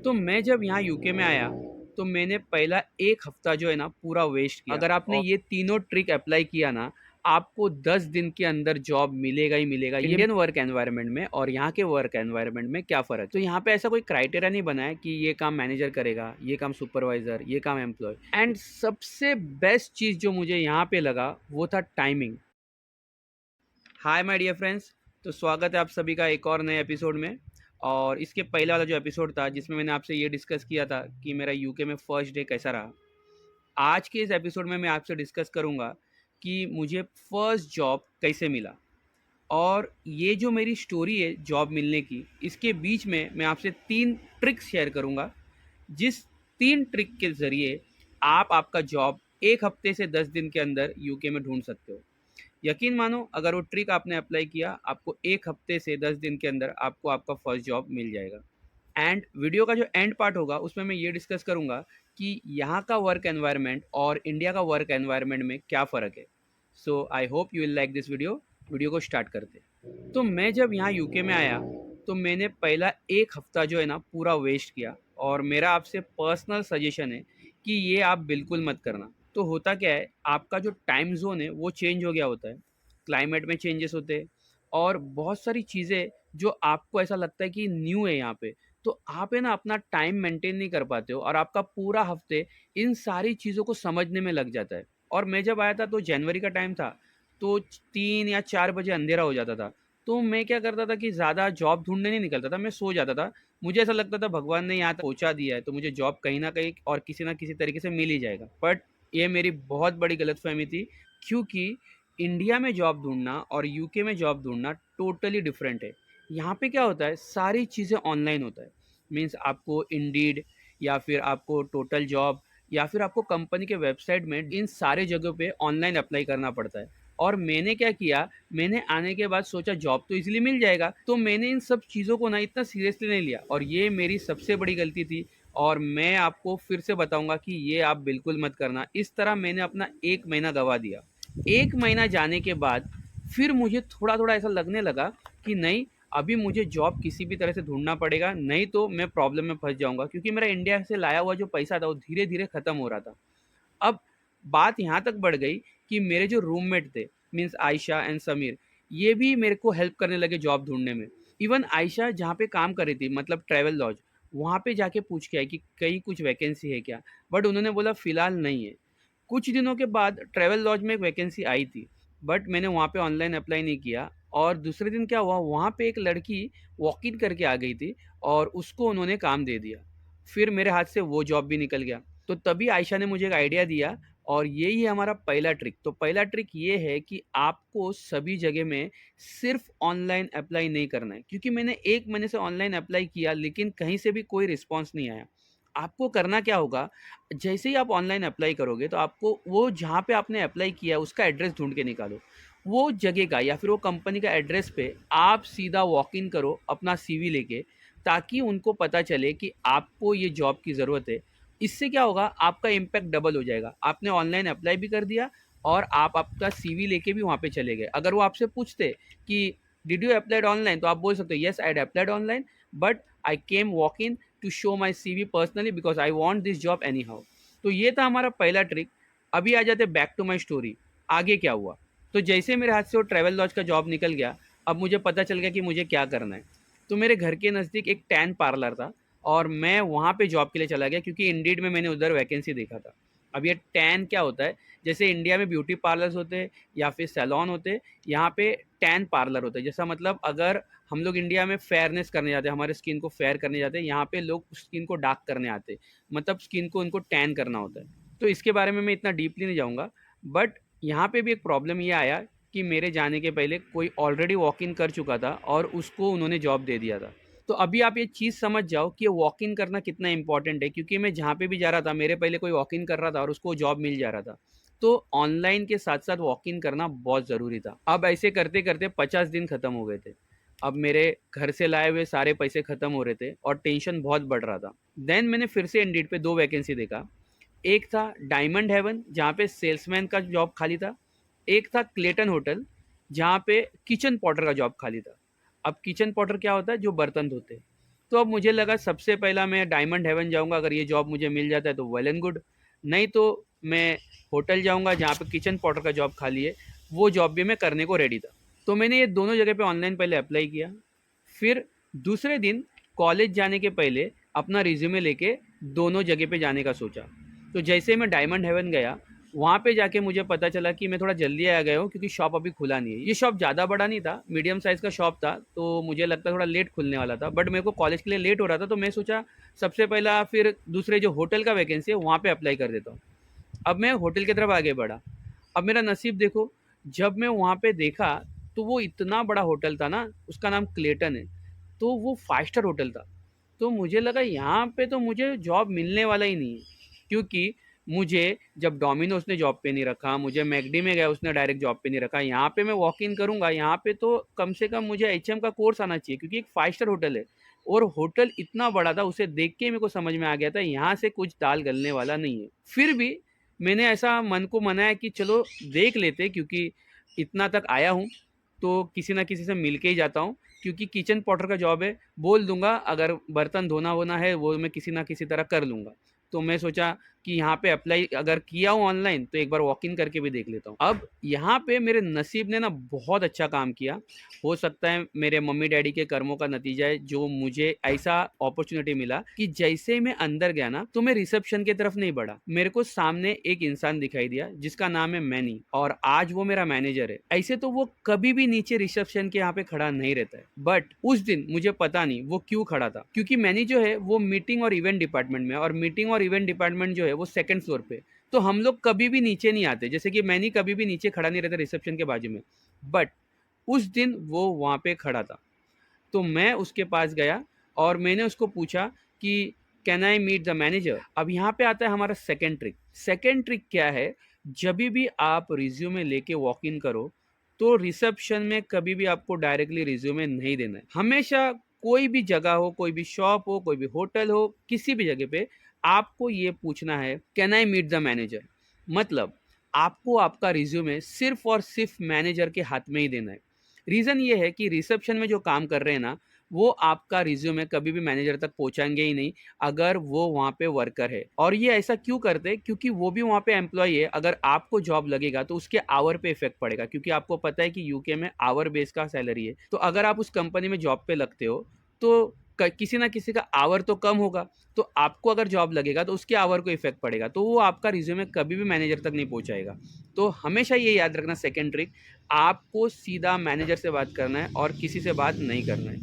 तो मैं जब यहाँ यूके में आया, तो मैंने पहला 1 हफ्ता जो है ना पूरा वेस्ट किया। अगर आपने और ये तीनों ट्रिक अप्लाई किया ना, आपको 10 दिन के अंदर जॉब मिलेगा ही मिलेगा। इंडियन वर्क एनवायरनमेंट में और यहाँ के वर्क एनवायरनमेंट में क्या फ़र्क है? तो यहाँ पे ऐसा कोई क्राइटेरिया नहीं बना है कि ये काम मैनेजर करेगा, ये काम सुपरवाइज़र, ये काम एम्प्लॉय। एंड सबसे बेस्ट चीज़ जो मुझे यहाँ पे लगा, वो था timing. Hi my dear friends, तो स्वागत है आप सभी का एक और नए एपिसोड में। और इसके पहले वाला जो एपिसोड था जिसमें मैंने आपसे ये डिस्कस किया था कि मेरा यूके में फर्स्ट डे कैसा रहा, आज के इस एपिसोड में मैं आपसे डिस्कस करूँगा कि मुझे फर्स्ट जॉब कैसे मिला। और ये जो मेरी स्टोरी है जॉब मिलने की, इसके बीच में मैं आपसे 3 ट्रिक्स शेयर करूँगा, जिस 3 ट्रिक के ज़रिए आप आपका जॉब 1 हफ्ते से 10 दिन के अंदर यूके में ढूँढ सकते हो। यकीन मानो, अगर वो ट्रिक आपने अप्लाई किया, आपको 1 हफ्ते से 10 दिन के अंदर आपको आपका फर्स्ट जॉब मिल जाएगा। एंड वीडियो का जो एंड पार्ट होगा उसमें मैं ये डिस्कस करूँगा कि यहाँ का वर्क एनवायरनमेंट और इंडिया का वर्क एनवायरनमेंट में क्या फ़र्क है। So I hope you will like this video. Video को स्टार्ट करते हैं। तो मैं जब यहाँ यूके में आया, तो मैंने पहला 1 हफ्ता जो है ना पूरा वेस्ट किया। और मेरा आपसे पर्सनल सजेशन है कि ये आप बिल्कुल मत करना। तो होता क्या है, आपका जो टाइम ज़ोन है वो चेंज हो गया होता है, क्लाइमेट में चेंजेस होते हैं और बहुत सारी चीज़ें जो आपको ऐसा लगता है कि न्यू है यहाँ पे, तो आप है ना अपना टाइम मेंटेन नहीं कर पाते हो और आपका पूरा हफ्ते इन सारी चीज़ों को समझने में लग जाता है। और मैं जब आया था तो जनवरी का टाइम था, तो 3 या 4 बजे अंधेरा हो जाता था। तो मैं क्या करता था कि ज़्यादा जॉब ढूँढने नहीं निकलता था, मैं सो जाता था। मुझे ऐसा लगता था भगवान ने यहाँ तक पहुँचा दिया है, तो मुझे जॉब कहीं न कहीं और किसी न किसी तरीके से मिल ही जाएगा। बट ये मेरी बहुत बड़ी गलतफ़हमी थी, क्योंकि इंडिया में जॉब ढूँढना और यूके में जॉब ढूँढना टोटली डिफरेंट है। यहाँ पे क्या होता है, सारी चीज़ें ऑनलाइन होता है। मीन्स आपको इंडीड या फिर आपको टोटल जॉब या फिर आपको कंपनी के वेबसाइट में इन सारे जगहों पे ऑनलाइन अप्लाई करना पड़ता है। और मैंने क्या किया, मैंने आने के बाद सोचा जॉब तो इजीली मिल जाएगा, तो मैंने इन सब चीज़ों को ना इतना सीरियसली नहीं लिया और ये मेरी सबसे बड़ी गलती थी। और मैं आपको फिर से बताऊंगा कि ये आप बिल्कुल मत करना। इस तरह मैंने अपना 1 महीना गवा दिया। 1 महीना जाने के बाद फिर मुझे थोड़ा-थोड़ा ऐसा लगने लगा कि नहीं, अभी मुझे जॉब किसी भी तरह से ढूँढना पड़ेगा, नहीं तो मैं प्रॉब्लम में फँस जाऊँगा, क्योंकि मेरा इंडिया से लाया हुआ जो पैसा था वो धीरे-धीरे ख़त्म हो रहा था। अब बात यहाँ तक बढ़ गई कि मेरे जो रूममेट थे, मीन्स आयशा एंड समीर, ये भी मेरे को हेल्प करने लगे जॉब ढूँढने में। इवन आयशा जहाँ पे काम कर रही थी, मतलब ट्रैवल लॉज, वहाँ पे जाके पूछ के आई कि कहीं कुछ वैकेंसी है क्या? बट उन्होंने बोला फ़िलहाल नहीं है। कुछ दिनों के बाद ट्रैवल लॉज में एक वैकेंसी आई थी, बट मैंने वहाँ पे ऑनलाइन अप्लाई नहीं किया। और दूसरे दिन क्या हुआ, वहाँ पे एक लड़की वॉक इन करके आ गई थी और उसको उन्होंने काम दे दिया। फिर मेरे हाथ से वो जॉब भी निकल गया। तो तभी आयशा ने मुझे एक आइडिया दिया और यही है हमारा पहला ट्रिक। तो पहला ट्रिक ये है कि आपको सभी जगह में सिर्फ ऑनलाइन अप्लाई नहीं करना है, क्योंकि मैंने 1 महीने से ऑनलाइन अप्लाई किया लेकिन कहीं से भी कोई रिस्पॉन्स नहीं आया। आपको करना क्या होगा, जैसे ही आप ऑनलाइन अप्लाई करोगे तो आपको वो जहाँ पे आपने अप्लाई किया है उसका एड्रेस ढूँढ के निकालो। वो जगह का या फिर वो कंपनी का एड्रेस पे आप सीधा वॉक इन करो अपना सीवी लेके, ताकि उनको पता चले कि आपको ये जॉब की ज़रूरत है। इससे क्या होगा, आपका इम्पैक्ट डबल हो जाएगा। आपने ऑनलाइन अप्लाई भी कर दिया और आप आपका सीवी लेके भी वहाँ पे चले गए। अगर वो आपसे पूछते कि डिड यू अप्लाइड ऑनलाइन, तो आप बोल सकते हो yes I had applied online, but I came walk in to show my CV personally because I want this job anyhow. तो ये था हमारा पहला ट्रिक। अभी आ जाते बैक टू माई स्टोरी। आगे क्या हुआ, तो जैसे मेरे हाथ से वो ट्रैवल लॉज का जॉब निकल गया, अब मुझे पता चल गया कि मुझे क्या करना है। तो मेरे घर के नज़दीक एक टैन पार्लर था और मैं वहाँ पे जॉब के लिए चला गया, क्योंकि इंडीड में मैंने उधर वैकेंसी देखा था। अब ये टैन क्या होता है, जैसे इंडिया में ब्यूटी पार्लर्स होते हैं या फिर सैलॉन होते हैं, यहाँ पे टैन पार्लर होता है। जैसा मतलब अगर हम लोग इंडिया में फेयरनेस करने जाते हैं, हमारे स्किन को फेयर करने जाते हैं, यहाँ पे लोग स्किन को डार्क करने आते हैं, मतलब स्किन को उनको टैन करना होता है। तो इसके बारे में मैं इतना डीपली नहीं जाऊँगा। बट यहाँ पे भी एक प्रॉब्लम ये आया कि मेरे जाने के पहले कोई ऑलरेडी वॉक इन कर चुका था और उसको उन्होंने जॉब दे दिया था। तो अभी आप ये चीज़ समझ जाओ कि वॉक इन करना कितना इंपॉर्टेंट है, क्योंकि मैं जहाँ पे भी जा रहा था मेरे पहले कोई वॉक इन कर रहा था और उसको जॉब मिल जा रहा था। तो ऑनलाइन के साथ साथ वॉक इन करना बहुत ज़रूरी था। अब ऐसे करते करते 50 दिन ख़त्म हो गए थे। अब मेरे घर से लाए हुए सारे पैसे ख़त्म हो रहे थे और टेंशन बहुत बढ़ रहा था। देन मैंने फिर से इंडीड पे 2 वैकेंसी देखा। एक था डायमंड हेवन जहाँ पे सेल्समैन का जॉब खाली था। एक था क्लेटन होटल जहाँ पे किचन पॉटर का जॉब खाली था। अब किचन पॉटर क्या होता है, जो बर्तन धोते हैं। तो अब मुझे लगा सबसे पहला मैं डायमंड हेवन जाऊँगा, अगर ये जॉब मुझे मिल जाता है तो वेल एंड गुड, नहीं तो मैं होटल जाऊँगा जहाँ पे किचन पोर्टर का जॉब खाली है, वो जॉब भी मैं करने को रेडी था। तो मैंने ये दोनों जगह पे ऑनलाइन पहले अप्लाई किया, फिर दूसरे दिन कॉलेज जाने के पहले अपना रिज्यूमे लेके दोनों जगह पे जाने का सोचा। तो जैसे मैं डायमंड हेवन गया, वहाँ पे जाके मुझे पता चला कि मैं थोड़ा जल्दी आ गया हूँ क्योंकि शॉप अभी खुला नहीं है। ये शॉप ज़्यादा बड़ा नहीं था, मीडियम साइज़ का शॉप था, तो मुझे लगता थोड़ा लेट खुलने वाला था, बट मेरे को कॉलेज के लिए लेट हो रहा था, तो मैं सोचा सबसे पहला फिर दूसरे जो होटल का वैकेंसी है वहाँ पे अप्लाई कर देता हूँ। अब मैं होटल की तरफ आगे बढ़ा। अब मेरा नसीब देखो, जब मैं वहाँ पे देखा तो वो इतना बड़ा होटल था ना, उसका नाम क्लेटन है, तो वो 5 स्टार होटल था। तो मुझे लगा यहाँ पे तो मुझे जॉब मिलने वाला ही नहीं है, क्योंकि मुझे जब डोमिनोज ने जॉब पे नहीं रखा, मुझे मैकडी में गया उसने डायरेक्ट जॉब पे नहीं रखा, यहाँ पे मैं वॉक इन करूँगा, यहाँ पे तो कम से कम मुझे एचएम का कोर्स आना चाहिए क्योंकि एक 5 स्टार होटल है और होटल इतना बड़ा था, उसे देख के मेरे को समझ में आ गया था यहाँ से कुछ दाल गलने वाला नहीं है। फिर भी मैंने ऐसा मन को मनाया कि चलो देख लेते, क्योंकि इतना तक आया हूँ तो किसी ना किसी से मिल के ही जाता हूँ, क्योंकि किचन पॉटर का जॉब है, बोल दूंगा अगर बर्तन धोना होना है वो मैं किसी ना किसी तरह कर लूँगा। तो मैं सोचा कि यहाँ पे अप्लाई अगर किया हूँ ऑनलाइन तो एक बार वॉक इन करके भी देख लेता हूँ। अब यहाँ पे मेरे नसीब ने ना बहुत अच्छा काम किया, हो सकता है मेरे मम्मी डैडी के कर्मों का नतीजा है जो मुझे ऐसा अपॉर्चुनिटी मिला कि जैसे ही मैं अंदर गया ना तो मैं रिसेप्शन की तरफ नहीं बढ़ा, मेरे को सामने एक इंसान दिखाई दिया जिसका नाम है मैनी, और आज वो मेरा मैनेजर है। ऐसे तो वो कभी भी नीचे रिसेप्शन के यहाँ पे खड़ा नहीं रहता है, बट उस दिन मुझे पता नहीं वो क्यों खड़ा था, क्योंकि मैनी जो है वो मीटिंग और इवेंट डिपार्टमेंट में, और मीटिंग और इवेंट डिपार्टमेंट जो है वो सेकंड फ्लोर पे, तो हम लोग कभी भी नीचे नहीं आते, जैसे कि मैनी कभी भी नीचे खड़ा नहीं रहता रिसेप्शन के बाजू में, बट उस दिन वो वहाँ पे खड़ा था। तो मैं उसके पास गया और मैंने उसको पूछा कि can I meet the manager. अब यहाँ पे आता है हमारा सेकेंड ट्रिक। सेकेंड ट्रिक क्या है, जब भी आप रिज्यूमे लेके वॉक इन करो तो रिसेप्शन में कभी भी आपको डायरेक्टली रिज्यूमे नहीं देना है। हमेशा कोई भी जगह हो, कोई भी शॉप हो, कोई भी होटल हो, किसी भी जगह पे आपको ये पूछना है can I meet the manager. मतलब आपको आपका रिज्यूमे सिर्फ और सिर्फ मैनेजर के हाथ में ही देना है। रीज़न ये है कि रिसेप्शन में जो काम कर रहे हैं ना, वो आपका रिज्यूमे कभी भी मैनेजर तक पहुंचाएंगे ही नहीं अगर वो वहाँ पे वर्कर है। और ये ऐसा क्यों करते हैं, क्योंकि वो भी वहाँ पे एम्प्लॉय है, अगर आपको जॉब लगेगा तो उसके आवर पे इफेक्ट पड़ेगा, क्योंकि आपको पता है कि यूके में आवर बेस का सैलरी है। तो अगर आप उस कंपनी में जॉब पे लगते हो तो किसी ना किसी का आवर तो कम होगा, तो आपको अगर जॉब लगेगा तो उसके आवर को इफेक्ट पड़ेगा, तो वो आपका रिज्यूमे कभी भी मैनेजर तक नहीं पहुंचाएगा। तो हमेशा ये याद रखना, सेकेंड ट्रिक, आपको सीधा मैनेजर से बात करना है और किसी से बात नहीं करना है।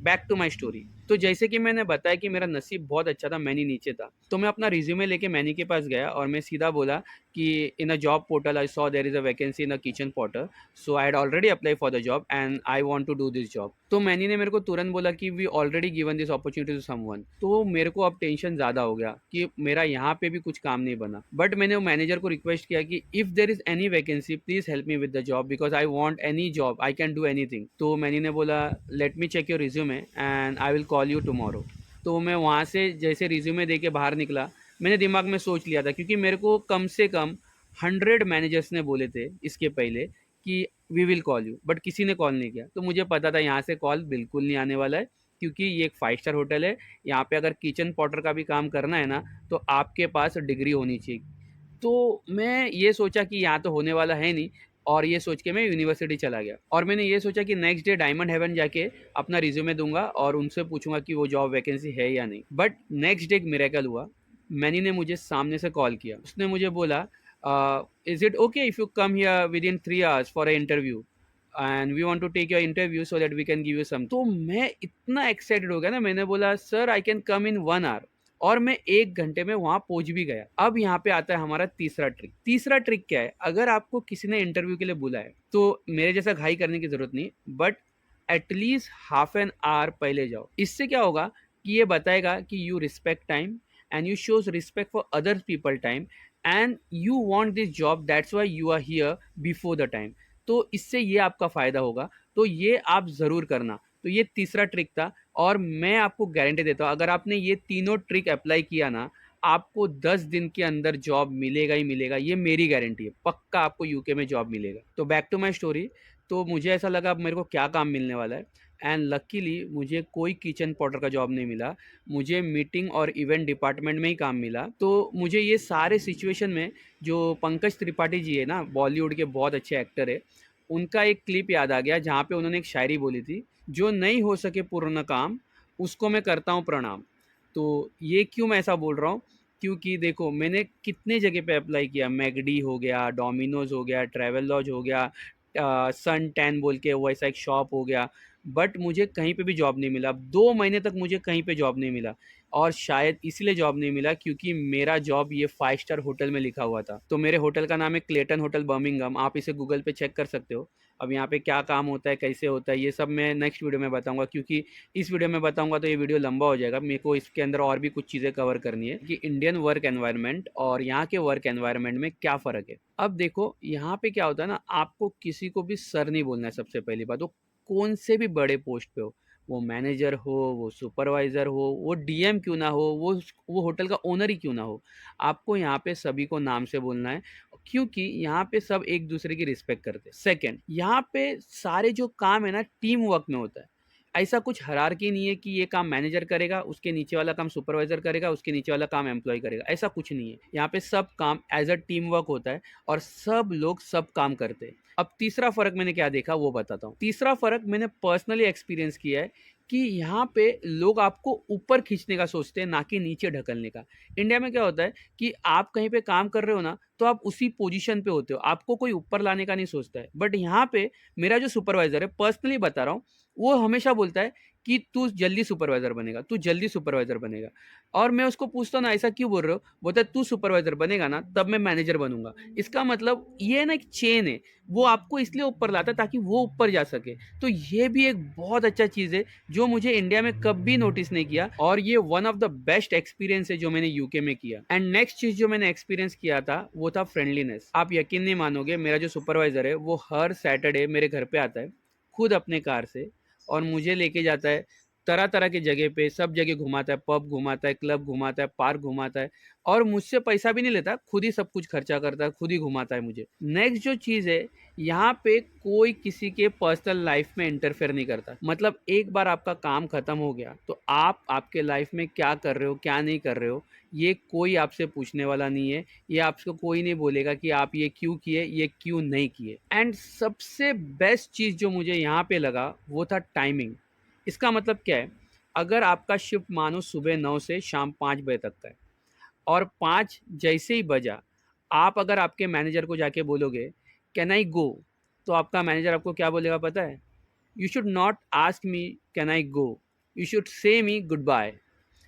Back to my story. तो जैसे कि मैंने बताया कि मेरा नसीब बहुत अच्छा था, मैनी नीचे था, तो मैं अपना रिज्यूमे लेके मैनी के पास गया और मैं सीधा बोला कि in a job portal I saw there is a vacancy in a kitchen porter, so I had already apply for the job and I want to do this job. तो Manny ने मेरे को तुरंत बोला कि we already given this opportunity to someone. तो मेरे को अब टेंशन ज़्यादा हो गया कि मेरा यहाँ पे भी कुछ काम नहीं बना, बट मैंने वो मैनेजर को रिक्वेस्ट किया कि if there is any vacancy please help me with the job because I want any job, I can do anything. तो मैनी ने बोला let me check your resume and I will call you tomorrow. तो मैं वहाँ से जैसे resume दे के बाहर निकला, मैंने दिमाग में सोच लिया था, क्योंकि मेरे को कम से कम 100 मैनेजर्स ने बोले थे इसके पहले कि we will call you, but किसी ने कॉल नहीं किया। तो मुझे पता था यहाँ से कॉल बिल्कुल नहीं आने वाला है, क्योंकि ये एक 5 स्टार होटल है, यहाँ पे अगर किचन पॉटर का भी काम करना है ना तो आपके पास डिग्री होनी चाहिए। तो मैं ये सोचा कि यहाँ तो होने वाला है नहीं, और ये सोच के मैं यूनिवर्सिटी चला गया और मैंने ये सोचा कि नेक्स्ट डे डायमंड हेवन जाके अपना रिज्यूमे दूंगा और उनसे पूछूंगा कि वो जॉब वैकेंसी है या नहीं। बट नेक्स्ट डे एक मिरेकल हुआ, मैनी ने मुझे सामने से कॉल किया, उसने मुझे बोला is it okay if you come here within 3 hours for a interview and we want to take your interview so that we can give you some. तो मैं इतना एक्साइटेड हो गया ना, मैंने बोला sir I can come in 1 hour, और मैं 1 घंटे में वहां पहुंच भी गया। अब यहाँ पे आता है हमारा तीसरा ट्रिक। तीसरा ट्रिक क्या है, अगर आपको किसी ने इंटरव्यू के लिए बुलाया तो मेरे जैसा घाई करने की जरूरत नहीं, but at least half an hour पहले जाओ। इससे क्या होगा कि ये बताएगा कि you respect time and you shows respect for other people time and you want this job, that's why you are here before the time. तो इससे ये आपका फायदा होगा, तो ये आप जरूर करना। तो ये तीसरा ट्रिक था, और मैं आपको गारंटी देता हूँ अगर आपने ये तीनों ट्रिक अप्लाई किया ना, आपको 10 दिन के अंदर जॉब मिलेगा ही मिलेगा, ये मेरी गारंटी है, पक्का आपको यूके में जॉब मिलेगा। तो बैक टू माय स्टोरी। तो मुझे ऐसा लगा अब मेरे को क्या काम मिलने वाला है, एंड लकीली मुझे कोई किचन पॉटर का जॉब नहीं मिला, मुझे मीटिंग और इवेंट डिपार्टमेंट में ही काम मिला। तो मुझे ये सारे सिचुएशन में जो पंकज त्रिपाठी जी है ना, बॉलीवुड के बहुत अच्छे एक्टर है, उनका एक क्लिप याद आ गया जहाँ पे उन्होंने एक शायरी बोली थी, जो नहीं हो सके पूर्ण काम उसको मैं करता हूँ प्रणाम। तो ये क्यों मैं ऐसा बोल रहा हूँ, क्योंकि देखो मैंने कितने जगह पे अप्लाई किया, मैकडी हो गया, डोमिनोज हो गया, ट्रैवल लॉज हो गया, सन टैन बोल के वैसा एक शॉप हो गया, बट मुझे कहीं पे भी जॉब नहीं मिला। 2 महीने तक मुझे कहीं पे जॉब नहीं मिला, और शायद इसलिए जॉब नहीं मिला क्योंकि मेरा जॉब ये 5 स्टार होटल में लिखा हुआ था। तो मेरे होटल का नाम है क्लेटन होटल बर्मिंघम, आप इसे गूगल पे चेक कर सकते हो। अब यहाँ पे क्या काम होता है, कैसे होता है, ये सब मैं नेक्स्ट वीडियो में बताऊंगा, क्योंकि इस वीडियो में बताऊंगा तो ये वीडियो लंबा हो जाएगा। मेरे को इसके अंदर और भी कुछ चीज़ें कवर करनी है कि इंडियन वर्क एनवायरनमेंट और यहाँ के वर्क एनवायरनमेंट में क्या फ़र्क है। अब देखो यहाँ पे क्या होता है ना, आपको किसी को भी सर नहीं बोलना है। सबसे पहली बात, वो कौन से भी बड़े पोस्ट पे हो, वो मैनेजर हो, वो सुपरवाइज़र हो, वो डीएम क्यों ना हो, वो होटल का ओनर ही क्यों ना हो, आपको यहाँ पे सभी को नाम से बोलना है, क्योंकि यहाँ पे सब एक दूसरे की रिस्पेक्ट करते हैं। सेकंड, यहाँ पे सारे जो काम है ना टीम वर्क में होता है। ऐसा कुछ हायरार्की नहीं है कि ये काम मैनेजर करेगा, उसके नीचे वाला काम सुपरवाइजर करेगा, उसके नीचे वाला काम एम्प्लॉय करेगा, ऐसा कुछ नहीं है। यहाँ पे सब काम एज अ टीम वर्क होता है और सब लोग सब काम करते हैं। अब तीसरा फर्क मैंने क्या देखा वो बताता हूँ। तीसरा फर्क मैंने पर्सनली एक्सपीरियंस किया है कि यहाँ पे लोग आपको ऊपर खींचने का सोचते हैं, ना कि नीचे ढकलने का। इंडिया में क्या होता है कि आप कहीं पे काम कर रहे हो ना, तो आप उसी पोजीशन पे होते हो, आपको कोई ऊपर लाने का नहीं सोचता है। बट यहाँ पे मेरा जो सुपरवाइजर है, पर्सनली बता रहा हूँ, वो हमेशा बोलता है कि तू जल्दी सुपरवाइजर बनेगा, तू जल्दी सुपरवाइजर बनेगा। और मैं उसको पूछता हूँ ना ऐसा क्यों बोल रहे हो, बोलता है तू सुपरवाइजर बनेगा ना तब मैं मैनेजर बनूंगा। इसका मतलब ये ना एक चेन है, वो आपको इसलिए ऊपर लाता है ताकि वो ऊपर जा सके। तो ये भी एक बहुत अच्छा चीज़ है जो मुझे इंडिया में कभी नोटिस नहीं किया, और ये one of the best experience है जो मैंने यूके में किया। एंड नेक्स्ट चीज़ जो मैंने एक्सपीरियंस किया था वो था फ्रेंडलीनेस। आप यकीन नहीं मानोगे, मेरा जो सुपरवाइजर है वो हर सैटरडे मेरे घर पे आता है खुद अपने कार से, और मुझे लेके जाता है तरह तरह की जगह पे, सब जगह घुमाता है, पब घुमाता है, क्लब घुमाता है, पार्क घुमाता है, और मुझसे पैसा भी नहीं लेता, खुद ही सब कुछ खर्चा करता है, खुद ही घुमाता है मुझे। नेक्स्ट जो चीज़ है, यहाँ पे कोई किसी के पर्सनल लाइफ में इंटरफेयर नहीं करता। मतलब एक बार आपका काम खत्म हो गया तो आप आपके लाइफ में क्या कर रहे हो, क्या नहीं कर रहे हो, ये कोई आपसे पूछने वाला नहीं है। ये आपको कोई नहीं बोलेगा कि आप ये क्यों किए, ये क्यों नहीं किए। एंड सबसे बेस्ट चीज़ जो मुझे यहाँ पे लगा वो था टाइमिंग। इसका मतलब क्या है, अगर आपका शिफ्ट मानो सुबह 9 से शाम 5 बजे तक का है, और 5 जैसे ही बजा, आप अगर आपके मैनेजर को जाके बोलोगे कैन आई गो, तो आपका मैनेजर आपको क्या बोलेगा पता है? You should not ask me can I go, you should say me good bye.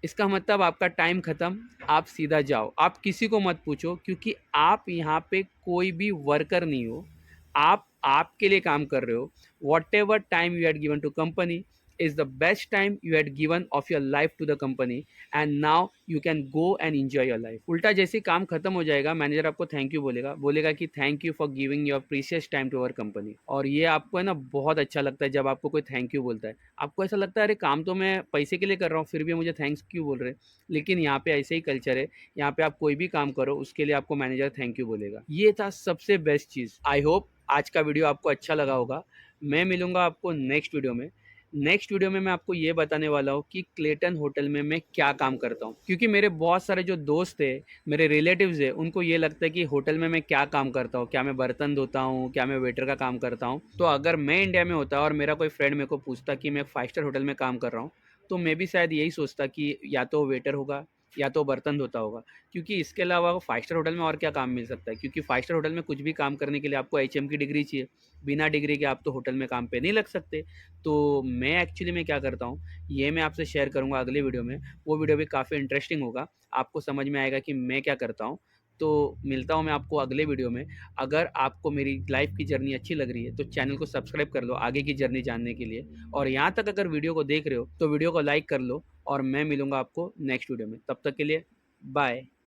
इसका मतलब आपका टाइम ख़त्म, आप सीधा जाओ, आप किसी को मत पूछो, क्योंकि आप यहाँ पे कोई भी वर्कर नहीं हो, आप आपके लिए काम कर रहे हो। Whatever time you had given to company is the best time you had given of your life to the company, and now you can go and enjoy your life। उल्टा जैसे ही काम खत्म हो जाएगा, मैनेजर आपको thank you बोलेगा, बोलेगा कि thank you for giving your precious time to our company. और ये आपको है ना बहुत अच्छा लगता है जब आपको कोई थैंक यू बोलता है। आपको ऐसा लगता है अरे काम तो मैं पैसे के लिए कर रहा हूँ, फिर भी मुझे थैंक्स क्यों बोल रहे हैं। लेकिन यहाँ पे ऐसे ही कल्चर है, यहाँ पे आप कोई भी काम करो उसके लिए आपको मैनेजर थैंक यू बोलेगा। ये था सबसे बेस्ट चीज़। आई होप आज का वीडियो आपको अच्छा लगा होगा। मैं मिलूंगा आपको नेक्स्ट वीडियो में। नेक्स्ट वीडियो में मैं आपको ये बताने वाला हूँ कि क्लेटन होटल में मैं क्या काम करता हूँ, क्योंकि मेरे बहुत सारे जो दोस्त है, मेरे रिलेटिव्स है, उनको ये लगता है कि होटल में मैं क्या काम करता हूँ, क्या मैं बर्तन धोता हूँ, क्या मैं वेटर का काम करता हूँ। तो अगर मैं इंडिया में होता और मेरा कोई फ्रेंड मेरे को पूछता कि मैं 5 स्टार होटल में काम कर रहा हूँ, तो मैं भी शायद यही सोचता कि या तो वेटर होगा या तो बर्तन धोता होगा, क्योंकि इसके अलावा 5 स्टार होटल में और क्या काम मिल सकता है। क्योंकि 5 स्टार होटल में कुछ भी काम करने के लिए आपको एचएम की डिग्री चाहिए, बिना डिग्री के आप तो होटल में काम पे नहीं लग सकते। तो मैं एक्चुअली मैं क्या करता हूँ, ये मैं आपसे शेयर करूँगा अगले वीडियो में। वो वीडियो भी काफ़ी इंटरेस्टिंग होगा, आपको समझ में आएगा कि मैं क्या करता हूँ। तो मिलता हूँ मैं आपको अगले वीडियो में। अगर आपको मेरी लाइफ की जर्नी अच्छी लग रही है तो चैनल को सब्सक्राइब कर लो आगे की जर्नी जानने के लिए, और यहाँ तक अगर वीडियो को देख रहे हो तो वीडियो को लाइक कर लो, और मैं मिलूँगा आपको नेक्स्ट वीडियो में। तब तक के लिए बाय।